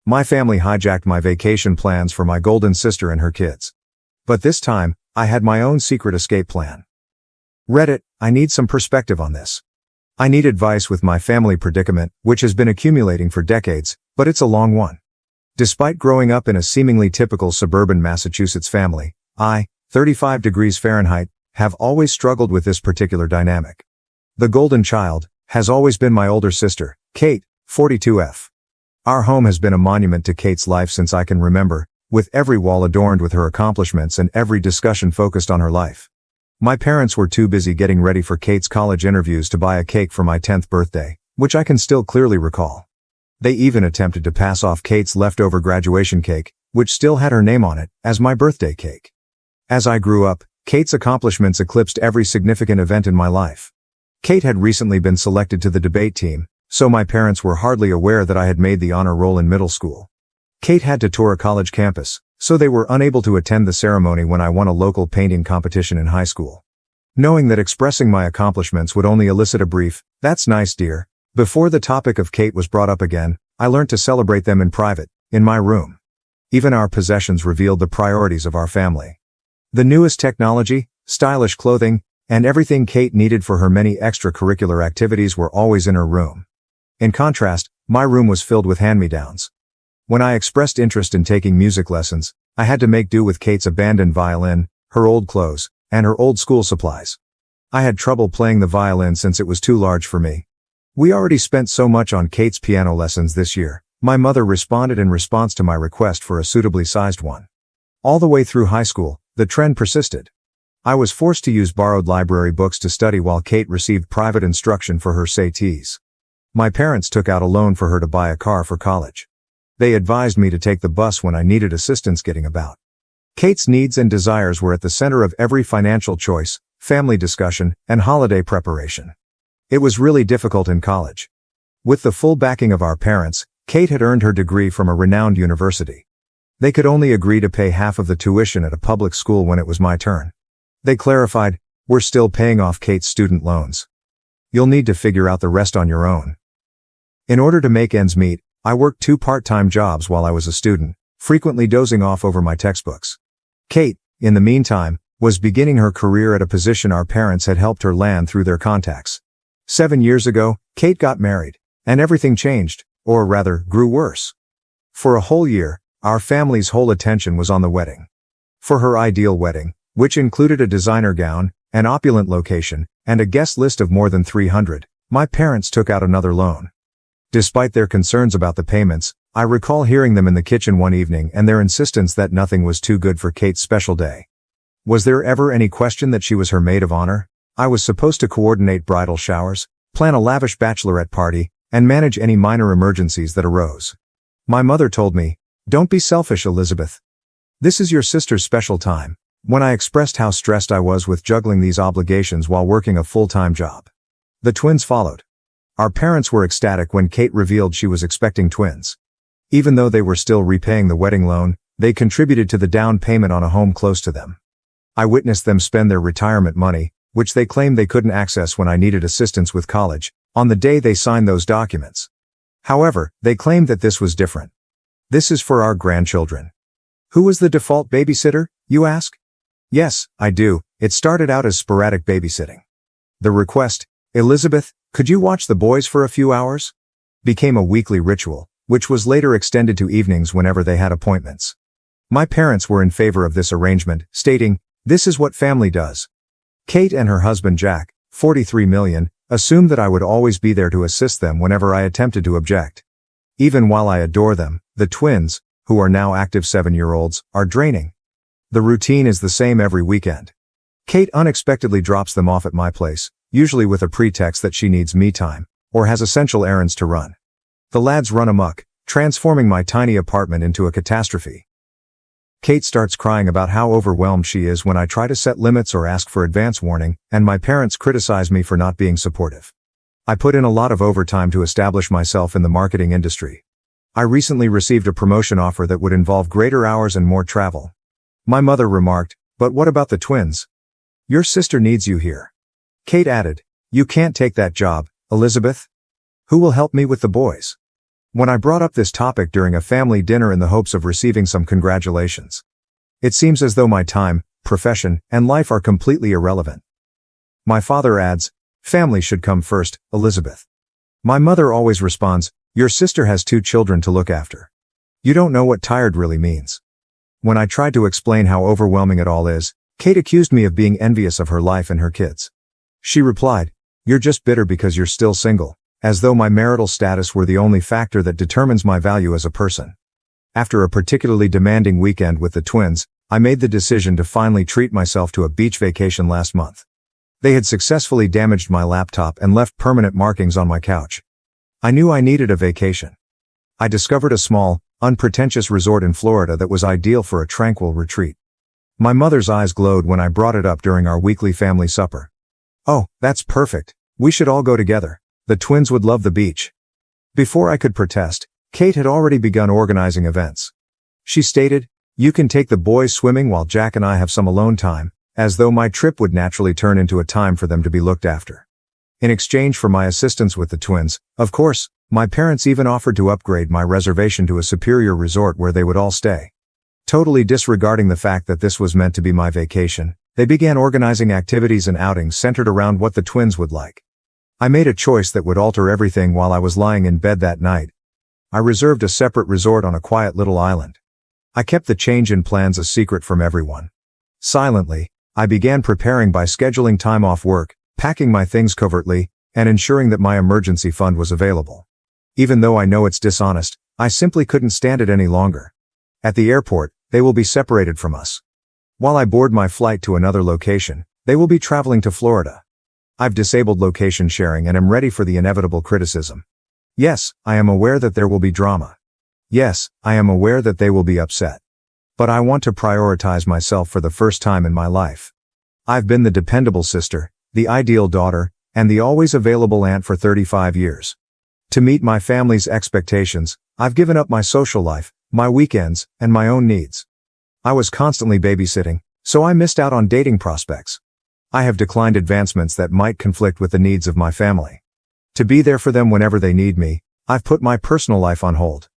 My family hijacked my vacation plans for my golden sister and her kids. But this time, I had my own secret escape plan. Reddit, I need some perspective on this. I need advice with my family predicament, which has been accumulating for decades, but it's a long one. Despite growing up in a seemingly typical suburban Massachusetts family, I, 35 degrees Fahrenheit, have always struggled with this particular dynamic. The golden child has always been my older sister, Kate, 42F. Our home has been a monument to Kate's life since I can remember, with every wall adorned with her accomplishments and every discussion focused on her life. My parents were too busy getting ready for Kate's college interviews to buy a cake for my 10th birthday, which I can still clearly recall. They even attempted to pass off Kate's leftover graduation cake, which still had her name on it, as my birthday cake. As I grew up, Kate's accomplishments eclipsed every significant event in my life. Kate had recently been selected to the debate team, so my parents were hardly aware that I had made the honor roll in middle school. Kate had to tour a college campus, so they were unable to attend the ceremony when I won a local painting competition in high school. Knowing that expressing my accomplishments would only elicit a brief, "That's nice, dear," before the topic of Kate was brought up again, I learned to celebrate them in private, in my room. Even our possessions revealed the priorities of our family. The newest technology, stylish clothing, and everything Kate needed for her many extracurricular activities were always in her room. In contrast, my room was filled with hand-me-downs. When I expressed interest in taking music lessons, I had to make do with Kate's abandoned violin, her old clothes, and her old school supplies. I had trouble playing the violin since it was too large for me. We already spent so much on Kate's piano lessons this year. My mother responded in response to my request for a suitably sized one. All the way through high school, the trend persisted. I was forced to use borrowed library books to study while Kate received private instruction for her SATs. My parents took out a loan for her to buy a car for college. They advised me to take the bus when I needed assistance getting about. Kate's needs and desires were at the center of every financial choice, family discussion, and holiday preparation. It was really difficult in college. With the full backing of our parents, Kate had earned her degree from a renowned university. They could only agree to pay half of the tuition at a public school when it was my turn. They clarified, "We're still paying off Kate's student loans. You'll need to figure out the rest on your own." In order to make ends meet, I worked 2 part-time jobs while I was a student, frequently dozing off over my textbooks. Kate, in the meantime, was beginning her career at a position our parents had helped her land through their contacts. 7 years ago, Kate got married, and everything changed, or rather, grew worse. For a whole year, our family's whole attention was on the wedding. For her ideal wedding, which included a designer gown, an opulent location, and a guest list of more than 300, my parents took out another loan. Despite their concerns about the payments, I recall hearing them in the kitchen one evening and their insistence that nothing was too good for Kate's special day. Was there ever any question that she was her maid of honor? I was supposed to coordinate bridal showers, plan a lavish bachelorette party, and manage any minor emergencies that arose. My mother told me, "Don't be selfish, Elizabeth. This is your sister's special time," when I expressed how stressed I was with juggling these obligations while working a full-time job. The twins followed. Our parents were ecstatic when Kate revealed she was expecting twins. Even though they were still repaying the wedding loan, they contributed to the down payment on a home close to them. I witnessed them spend their retirement money, which they claimed they couldn't access when I needed assistance with college, on the day they signed those documents. However, they claimed that this was different. "This is for our grandchildren." Who was the default babysitter, you ask? Yes, I do. It started out as sporadic babysitting. The request, "Elizabeth, could you watch the boys for a few hours?" became a weekly ritual, which was later extended to evenings whenever they had appointments. My parents were in favor of this arrangement, stating, "This is what family does." Kate and her husband Jack, 43 million, assumed that I would always be there to assist them whenever I attempted to object. Even while I adore them, the twins, who are now active 7-year-olds, are draining. The routine is the same every weekend. Kate unexpectedly drops them off at my place, usually with a pretext that she needs me time, or has essential errands to run. The lads run amok, transforming my tiny apartment into a catastrophe. Kate starts crying about how overwhelmed she is when I try to set limits or ask for advance warning, and my parents criticize me for not being supportive. I put in a lot of overtime to establish myself in the marketing industry. I recently received a promotion offer that would involve greater hours and more travel. My mother remarked, "But what about the twins? Your sister needs you here." Kate added, "You can't take that job, Elizabeth. Who will help me with the boys?" when I brought up this topic during a family dinner in the hopes of receiving some congratulations. It seems as though my time, profession, and life are completely irrelevant. My father adds, family should come first, Elizabeth. My mother always responds, your sister has 2 children to look after. You don't know what tired really means. When I tried to explain how overwhelming it all is, Kate accused me of being envious of her life and her kids. She replied, you're just bitter because you're still single, as though my marital status were the only factor that determines my value as a person. After a particularly demanding weekend with the twins, I made the decision to finally treat myself to a beach vacation last month. They had successfully damaged my laptop and left permanent markings on my couch. I knew I needed a vacation. I discovered a small, unpretentious resort in Florida that was ideal for a tranquil retreat. My mother's eyes glowed when I brought it up during our weekly family supper. Oh, that's perfect. We should all go together. The twins would love the beach. Before I could protest, Kate had already begun organizing events. She stated, you can take the boys swimming while Jack and I have some alone time, as though my trip would naturally turn into a time for them to be looked after. In exchange for my assistance with the twins, of course, my parents even offered to upgrade my reservation to a superior resort where they would all stay. Totally disregarding the fact that this was meant to be my vacation, they began organizing activities and outings centered around what the twins would like. I made a choice that would alter everything while I was lying in bed that night. I reserved a separate resort on a quiet little island. I kept the change in plans a secret from everyone. Silently, I began preparing by scheduling time off work, packing my things covertly, and ensuring that my emergency fund was available. Even though I know it's dishonest, I simply couldn't stand it any longer. At the airport, they will be separated from us. While I board my flight to another location, they will be traveling to Florida. I've disabled location sharing and am ready for the inevitable criticism. Yes, I am aware that there will be drama. Yes, I am aware that they will be upset. But I want to prioritize myself for the first time in my life. I've been the dependable sister, the ideal daughter, and the always available aunt for 35 years. To meet my family's expectations, I've given up my social life, my weekends, and my own needs. I was constantly babysitting, so I missed out on dating prospects. I have declined advancements that might conflict with the needs of my family. To be there for them whenever they need me, I've put my personal life on hold.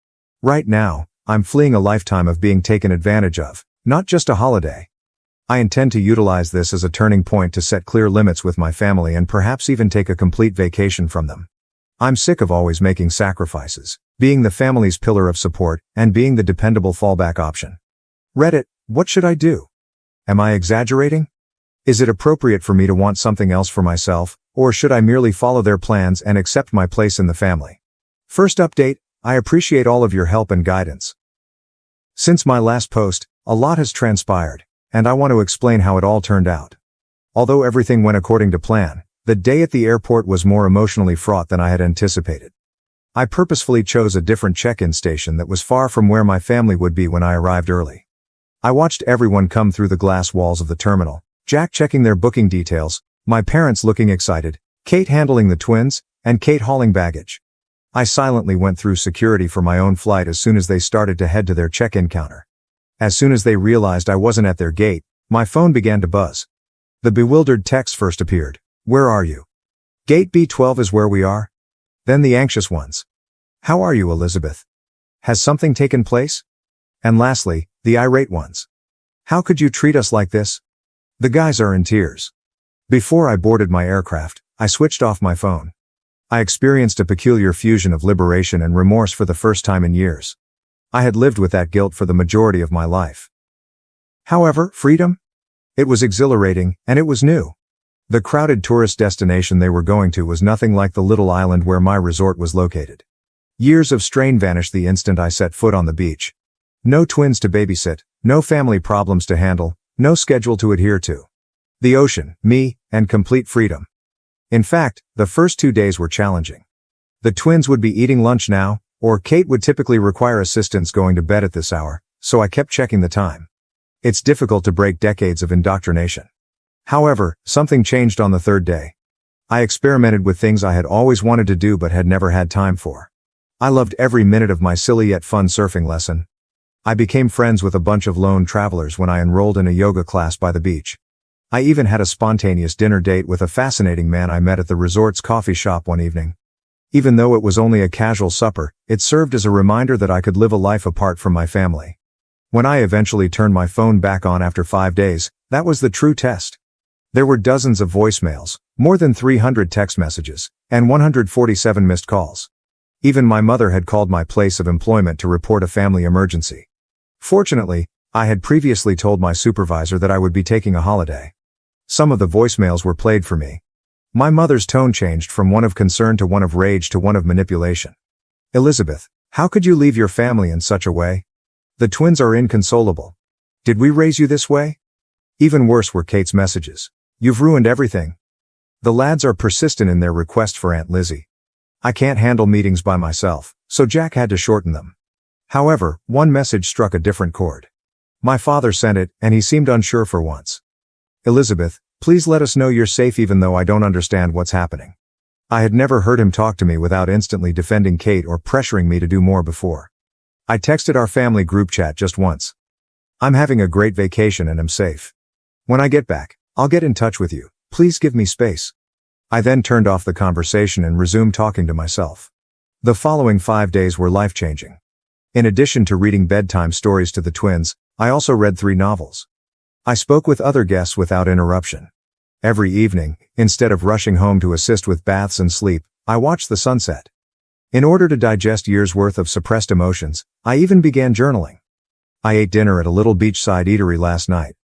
Right now, I'm fleeing a lifetime of being taken advantage of, not just a holiday. I intend to utilize this as a turning point to set clear limits with my family and perhaps even take a complete vacation from them. I'm sick of always making sacrifices, being the family's pillar of support, and being the dependable fallback option. Reddit, what should I do? Am I exaggerating? Is it appropriate for me to want something else for myself, or should I merely follow their plans and accept my place in the family? First update, I appreciate all of your help and guidance. Since my last post, a lot has transpired, and I want to explain how it all turned out. Although everything went according to plan, the day at the airport was more emotionally fraught than I had anticipated. I purposefully chose a different check-in station that was far from where my family would be when I arrived early. I watched everyone come through the glass walls of the terminal, Jack checking their booking details, my parents looking excited, Kate handling the twins, and Kate hauling baggage. I silently went through security for my own flight as soon as they started to head to their check-in counter. As soon as they realized I wasn't at their gate, my phone began to buzz. The bewildered text first appeared. Where are you? Gate B12 is where we are. Then the anxious ones. How are you, Elizabeth? Has something taken place? And lastly, the irate ones. How could you treat us like this? The guys are in tears. Before I boarded my aircraft, I switched off my phone. I experienced a peculiar fusion of liberation and remorse for the first time in years. I had lived with that guilt for the majority of my life. However, freedom? It was exhilarating, and it was new. The crowded tourist destination they were going to was nothing like the little island where my resort was located. Years of strain vanished the instant I set foot on the beach. No twins to babysit, no family problems to handle, no schedule to adhere to. The ocean, me, and complete freedom. In fact, the first 2 days were challenging. The twins would be eating lunch now, or Kate would typically require assistance going to bed at this hour, so I kept checking the time. It's difficult to break decades of indoctrination. However, something changed on the 3rd day. I experimented with things I had always wanted to do but had never had time for. I loved every minute of my silly yet fun surfing lesson. I became friends with a bunch of lone travelers when I enrolled in a yoga class by the beach. I even had a spontaneous dinner date with a fascinating man I met at the resort's coffee shop one evening. Even though it was only a casual supper, it served as a reminder that I could live a life apart from my family. When I eventually turned my phone back on after 5 days, that was the true test. There were dozens of voicemails, more than 300 text messages, and 147 missed calls. Even my mother had called my place of employment to report a family emergency. Fortunately, I had previously told my supervisor that I would be taking a holiday. Some of the voicemails were played for me. My mother's tone changed from one of concern to one of rage to one of manipulation. "Elizabeth, how could you leave your family in such a way? The twins are inconsolable. Did we raise you this way?" Even worse were Kate's messages. "You've ruined everything. The lads are persistent in their request for Aunt Lizzie. I can't handle meetings by myself, so Jack had to shorten them." However, one message struck a different chord. My father sent it, and he seemed unsure for once. "Elizabeth, please let us know you're safe even though I don't understand what's happening." I had never heard him talk to me without instantly defending Kate or pressuring me to do more before. I texted our family group chat just once. "I'm having a great vacation and am safe. When I get back, I'll get in touch with you. Please give me space." I then turned off the conversation and resumed talking to myself. The following 5 days were life-changing. In addition to reading bedtime stories to the twins, I also read 3 novels. I spoke with other guests without interruption. Every evening, instead of rushing home to assist with baths and sleep, I watched the sunset. In order to digest years' worth of suppressed emotions, I even began journaling. I ate dinner at a little beachside eatery last night.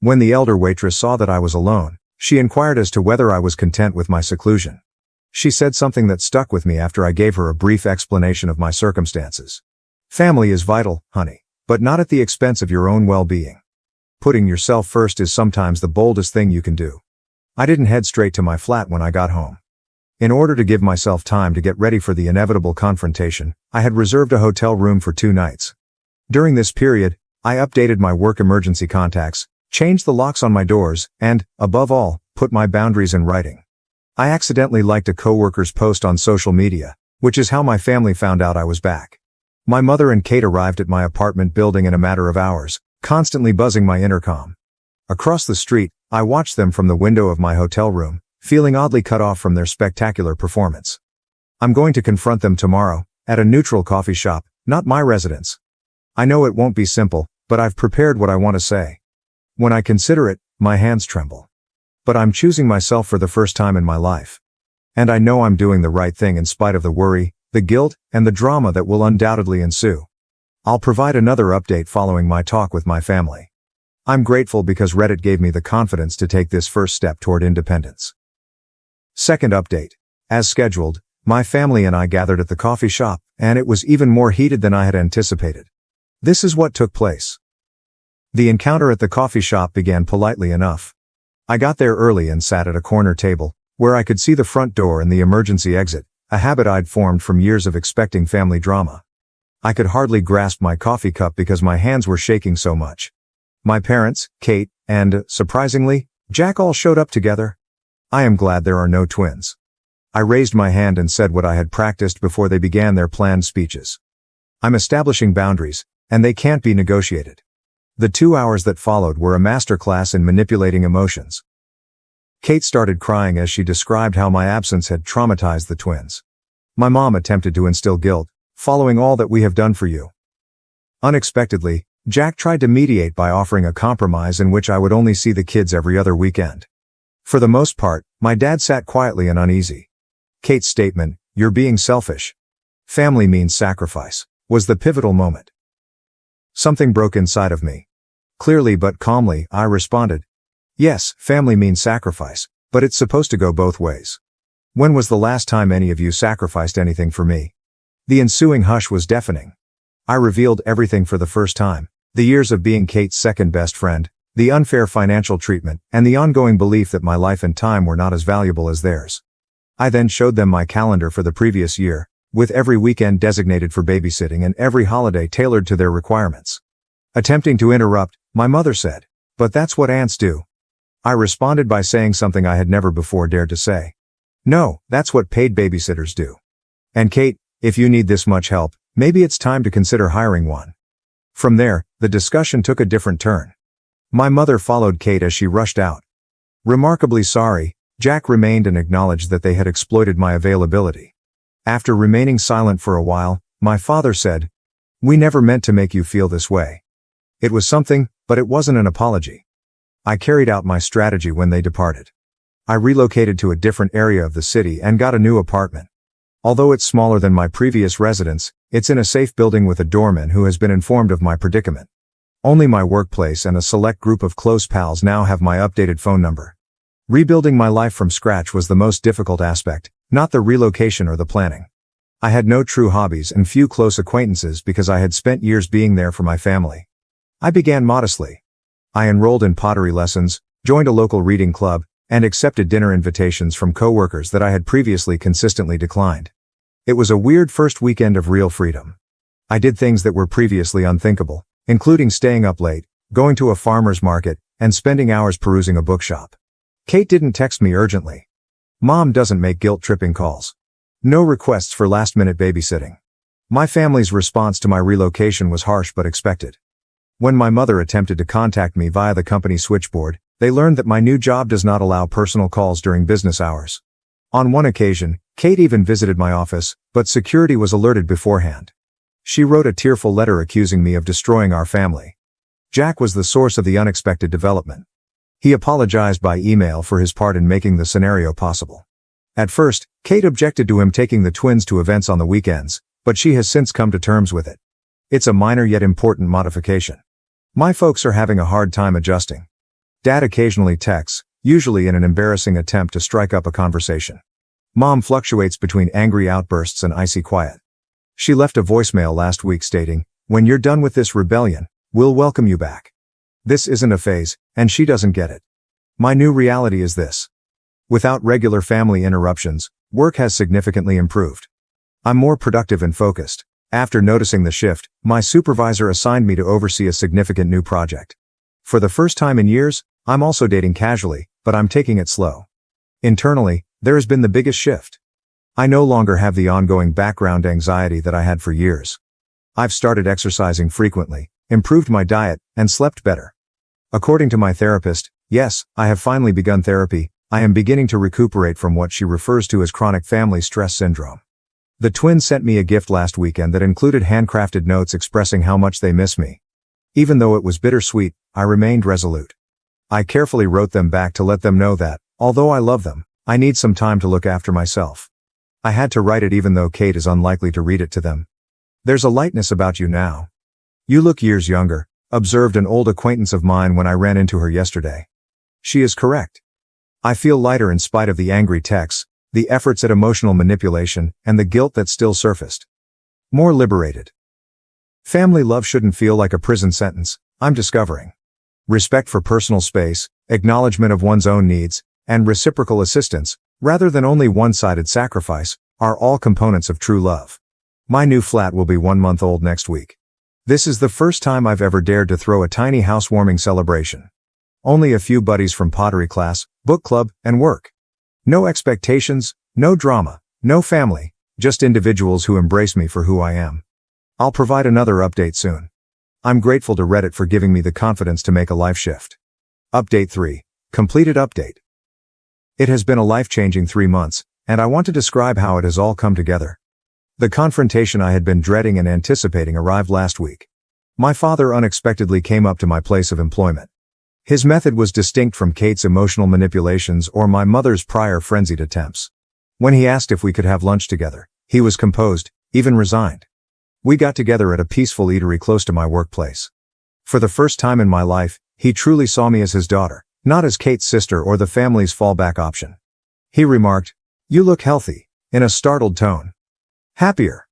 When the elder waitress saw that I was alone, she inquired as to whether I was content with my seclusion. She said something that stuck with me after I gave her a brief explanation of my circumstances. "Family is vital, honey, but not at the expense of your own well-being. Putting yourself first is sometimes the boldest thing you can do." I didn't head straight to my flat when I got home. In order to give myself time to get ready for the inevitable confrontation, I had reserved a hotel room for 2 nights. During this period, I updated my work emergency contacts, changed the locks on my doors, and, above all, put my boundaries in writing. I accidentally liked a coworker's post on social media, which is how my family found out I was back. My mother and Kate arrived at my apartment building in a matter of hours, constantly buzzing my intercom. Across the street, I watched them from the window of my hotel room, feeling oddly cut off from their spectacular performance. I'm going to confront them tomorrow, at a neutral coffee shop, not my residence. I know it won't be simple, but I've prepared what I want to say. When I consider it, my hands tremble. But I'm choosing myself for the first time in my life. And I know I'm doing the right thing in spite of the worry, the guilt, and the drama that will undoubtedly ensue. I'll provide another update following my talk with my family. I'm grateful because Reddit gave me the confidence to take this first step toward independence. Second update. As scheduled, my family and I gathered at the coffee shop, and it was even more heated than I had anticipated. This is what took place. The encounter at the coffee shop began politely enough. I got there early and sat at a corner table, where I could see the front door and the emergency exit, a habit I'd formed from years of expecting family drama. I could hardly grasp my coffee cup because my hands were shaking so much. My parents, Kate, and, surprisingly, Jack all showed up together. I am glad there are no twins. I raised my hand and said what I had practiced before they began their planned speeches. I'm establishing boundaries, and they can't be negotiated. The 2 hours that followed were a masterclass in manipulating emotions. Kate started crying as she described how my absence had traumatized the twins. My mom attempted to instill guilt, following all that we have done for you. Unexpectedly, Jack tried to mediate by offering a compromise in which I would only see the kids every other weekend. For the most part, my dad sat quietly and uneasy. Kate's statement, "You're being selfish. Family means sacrifice," was the pivotal moment. Something broke inside of me. Clearly but calmly, I responded, "Yes, family means sacrifice, but it's supposed to go both ways. When was the last time any of you sacrificed anything for me?" The ensuing hush was deafening. I revealed everything for the first time: the years of being Kate's second best friend, the unfair financial treatment, and the ongoing belief that my life and time were not as valuable as theirs. I then showed them my calendar for the previous year, with every weekend designated for babysitting and every holiday tailored to their requirements. Attempting to interrupt, my mother said, "But that's what aunts do." I responded by saying something I had never before dared to say. "No, that's what paid babysitters do. And Kate, if you need this much help, maybe it's time to consider hiring one." From there, the discussion took a different turn. My mother followed Kate as she rushed out. Remarkably sorry, Jack remained and acknowledged that they had exploited my availability. After remaining silent for a while, my father said, "We never meant to make you feel this way." It was something, but it wasn't an apology. I carried out my strategy when they departed. I relocated to a different area of the city and got a new apartment. Although it's smaller than my previous residence, it's in a safe building with a doorman who has been informed of my predicament. Only my workplace and a select group of close pals now have my updated phone number. Rebuilding my life from scratch was the most difficult aspect, not the relocation or the planning. I had no true hobbies and few close acquaintances because I had spent years being there for my family. I began modestly. I enrolled in pottery lessons, joined a local reading club, and accepted dinner invitations from coworkers that I had previously consistently declined. It was a weird first weekend of real freedom. I did things that were previously unthinkable, including staying up late, going to a farmer's market, and spending hours perusing a bookshop. Kate didn't text me urgently. Mom doesn't make guilt-tripping calls. No requests for last-minute babysitting. My family's response to my relocation was harsh but expected. When my mother attempted to contact me via the company switchboard, they learned that my new job does not allow personal calls during business hours. On one occasion, Kate even visited my office, but security was alerted beforehand. She wrote a tearful letter accusing me of destroying our family. Jack was the source of the unexpected development. He apologized by email for his part in making the scenario possible. At first, Kate objected to him taking the twins to events on the weekends, but she has since come to terms with it. It's a minor yet important modification. My folks are having a hard time adjusting. Dad occasionally texts, usually in an embarrassing attempt to strike up a conversation. Mom fluctuates between angry outbursts and icy quiet. She left a voicemail last week stating, "When you're done with this rebellion, we'll welcome you back." This isn't a phase, and she doesn't get it. My new reality is this. Without regular family interruptions, work has significantly improved. I'm more productive and focused. After noticing the shift, my supervisor assigned me to oversee a significant new project. For the first time in years, I'm also dating casually, but I'm taking it slow. Internally, there has been the biggest shift. I no longer have the ongoing background anxiety that I had for years. I've started exercising frequently, improved my diet, and slept better. According to my therapist, yes, I have finally begun therapy. I am beginning to recuperate from what she refers to as chronic family stress syndrome. The twins sent me a gift last weekend that included handcrafted notes expressing how much they miss me. Even though it was bittersweet, I remained resolute. I carefully wrote them back to let them know that, although I love them, I need some time to look after myself. I had to write it even though Kate is unlikely to read it to them. "There's a lightness about you now. You look years younger," observed an old acquaintance of mine when I ran into her yesterday. She is correct. I feel lighter in spite of the angry texts, the efforts at emotional manipulation, and the guilt that still surfaced. More liberated. Family love shouldn't feel like a prison sentence, I'm discovering. Respect for personal space, acknowledgement of one's own needs, and reciprocal assistance, rather than only one-sided sacrifice, are all components of true love. My new flat will be 1 month old next week. This is the first time I've ever dared to throw a tiny housewarming celebration. Only a few buddies from pottery class, book club, and work. No expectations, no drama, no family, just individuals who embrace me for who I am. I'll provide another update soon. I'm grateful to Reddit for giving me the confidence to make a life shift. Update 3. Completed update. It has been a life-changing 3 months, and I want to describe how it has all come together. The confrontation I had been dreading and anticipating arrived last week. My father unexpectedly came up to my place of employment. His method was distinct from Kate's emotional manipulations or my mother's prior frenzied attempts. When he asked if we could have lunch together, he was composed, even resigned. We got together at a peaceful eatery close to my workplace. For the first time in my life, he truly saw me as his daughter, not as Kate's sister or the family's fallback option. He remarked, "You look healthy," in a startled tone. Happier.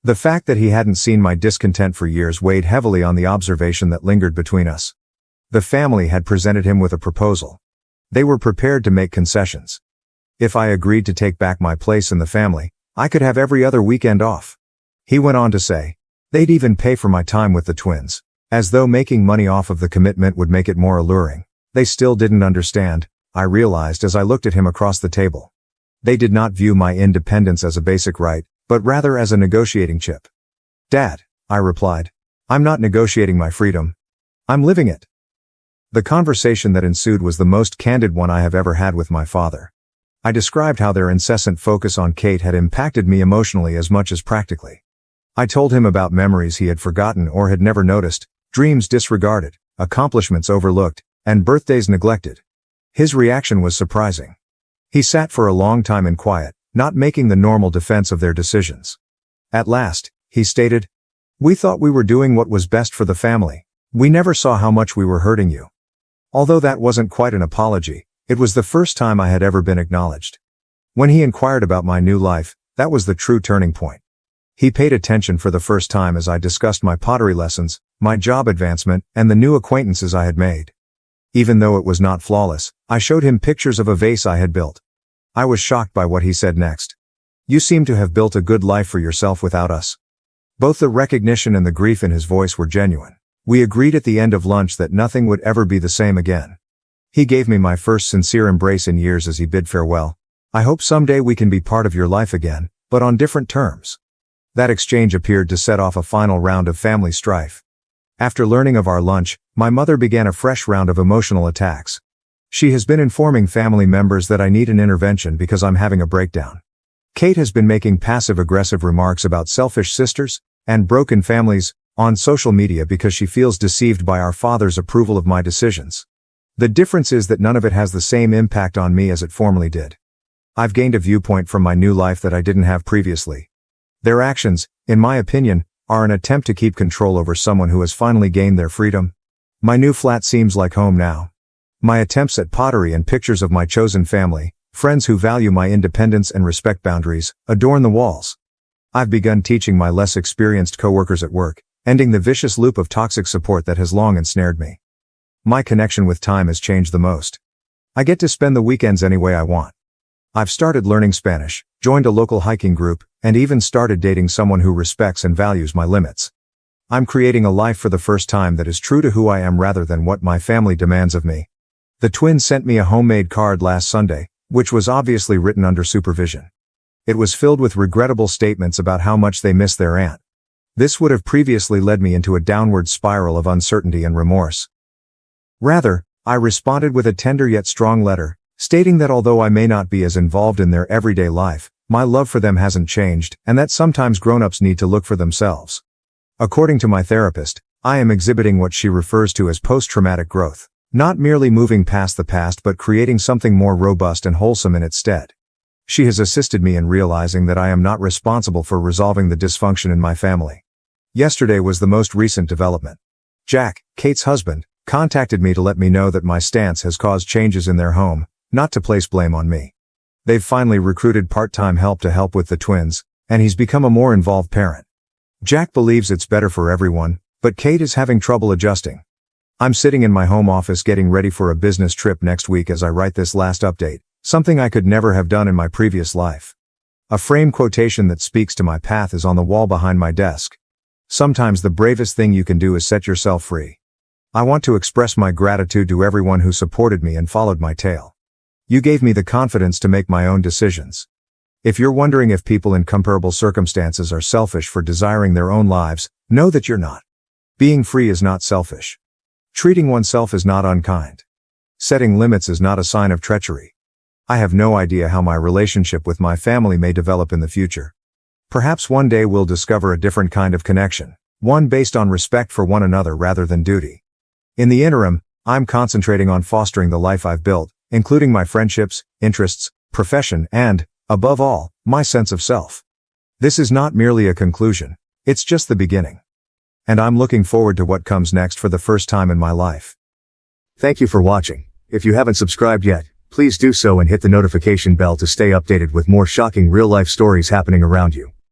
The fact that he hadn't seen my discontent for years weighed heavily on the observation that lingered between us. The family had presented him with a proposal. They were prepared to make concessions. If I agreed to take back my place in the family, I could have every other weekend off. He went on to say, they'd even pay for my time with the twins, as though making money off of the commitment would make it more alluring. They still didn't understand, I realized as I looked at him across the table. They did not view my independence as a basic right, but rather as a negotiating chip. "Dad," I replied, "I'm not negotiating my freedom. I'm living it." The conversation that ensued was the most candid one I have ever had with my father. I described how their incessant focus on Kate had impacted me emotionally as much as practically. I told him about memories he had forgotten or had never noticed, dreams disregarded, accomplishments overlooked, and birthdays neglected. His reaction was surprising. He sat for a long time in quiet, not making the normal defense of their decisions. At last, he stated, "We thought we were doing what was best for the family. We never saw how much we were hurting you." Although that wasn't quite an apology, it was the first time I had ever been acknowledged. When he inquired about my new life, that was the true turning point. He paid attention for the first time as I discussed my pottery lessons, my job advancement, and the new acquaintances I had made. Even though it was not flawless, I showed him pictures of a vase I had built. I was shocked by what he said next. "You seem to have built a good life for yourself without us." Both the recognition and the grief in his voice were genuine. We agreed at the end of lunch that nothing would ever be the same again. He gave me my first sincere embrace in years as he bid farewell. "I hope someday we can be part of your life again, but on different terms." That exchange appeared to set off a final round of family strife. After learning of our lunch, my mother began a fresh round of emotional attacks. She has been informing family members that I need an intervention because I'm having a breakdown. Kate has been making passive-aggressive remarks about selfish sisters and broken families on social media because she feels deceived by our father's approval of my decisions. The difference is that none of it has the same impact on me as it formerly did. I've gained a viewpoint from my new life that I didn't have previously. Their actions, in my opinion, are an attempt to keep control over someone who has finally gained their freedom. My new flat seems like home now. My attempts at pottery and pictures of my chosen family, friends who value my independence and respect boundaries, adorn the walls. I've begun teaching my less experienced coworkers at work, ending the vicious loop of toxic support that has long ensnared me. My connection with time has changed the most. I get to spend the weekends any way I want. I've started learning Spanish, joined a local hiking group, and even started dating someone who respects and values my limits. I'm creating a life for the first time that is true to who I am rather than what my family demands of me. The twins sent me a homemade card last Sunday, which was obviously written under supervision. It was filled with regrettable statements about how much they miss their aunt. This would have previously led me into a downward spiral of uncertainty and remorse. Rather, I responded with a tender yet strong letter, stating that although I may not be as involved in their everyday life, my love for them hasn't changed, and that sometimes grown-ups need to look for themselves. According to my therapist, I am exhibiting what she refers to as post-traumatic growth, not merely moving past the past but creating something more robust and wholesome in its stead. She has assisted me in realizing that I am not responsible for resolving the dysfunction in my family. Yesterday was the most recent development. Jack, Kate's husband, contacted me to let me know that my stance has caused changes in their home, not to place blame on me. They've finally recruited part-time help to help with the twins, and he's become a more involved parent. Jack believes it's better for everyone, but Kate is having trouble adjusting. I'm sitting in my home office getting ready for a business trip next week as I write this last update, something I could never have done in my previous life. A frame quotation that speaks to my path is on the wall behind my desk. Sometimes the bravest thing you can do is set yourself free. I want to express my gratitude to everyone who supported me and followed my tale. You gave me the confidence to make my own decisions. If you're wondering if people in comparable circumstances are selfish for desiring their own lives, know that you're not. Being free is not selfish. Treating oneself is not unkind. Setting limits is not a sign of treachery. I have no idea how my relationship with my family may develop in the future. Perhaps one day we'll discover a different kind of connection, one based on respect for one another rather than duty. In the interim, I'm concentrating on fostering the life I've built, including my friendships, interests, profession, and, above all, my sense of self. This is not merely a conclusion, it's just the beginning. And I'm looking forward to what comes next for the first time in my life. Thank you for watching. If you haven't subscribed yet, please do so and hit the notification bell to stay updated with more shocking real-life stories happening around you.